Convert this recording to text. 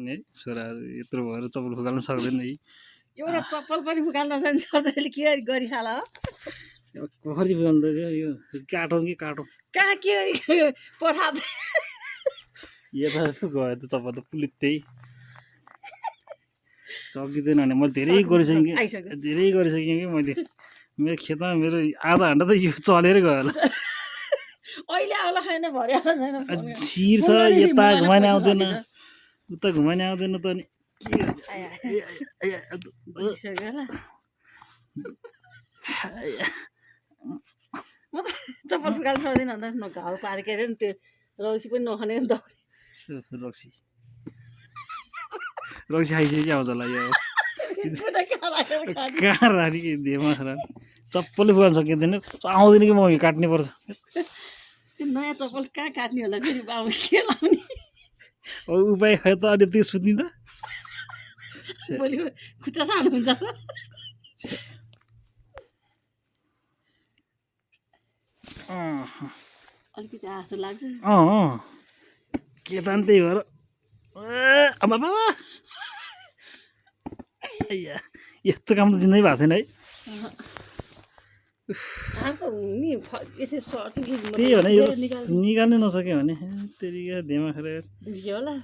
नि है छोराहरू यत्रो भएर चप्पल फुकाल्न सक्दैन है एउटा चप्पल पनि फुकाल्न नसक्ने छोराछोरीले के गरिहाल कसरी फुकाल्नु त यो काटौँ कि काटौँ कहाँ के पठा यता गयो त चप्पल त पुलित्तै सकिँदैन भने मैले धेरै गरिसकेँ कि मैले मेरो खेतमा मेरो आधा घन्टा त यो चलेरै गयो होला अहिले आउला छैन भरे आउला छैन छिर्छ यता घुमाउने आउँदैन उता घुमाउने आउँदैन त अनि चप्पल फुकाल्नु सक्दैन अन्त घाउ पारेको अरे नि त्यो रौसी पनि नखाने नि त रक्सी खाइसक्यो आउँछ होला यो कहाँ रानी दिएमा चप्पलै फुकाल्न सकिँदैन आउँदैन कि म काट्नै पर्छ नयाँ चप्पल कहाँ काट्ने होला फेरि बाबु के लाउने उपाय खै त अनि त्यो सुत्ने त भोलि खुट्टा सानो हुन्छ अलिकति आँसु लाग्छ के त त्यही भएर बाबा यस्तो काम त जिन्दै भएको थिएन है त्यही भने यो निकाल्नै नसक्यो भने त्यतिकै दिमाग खराब होला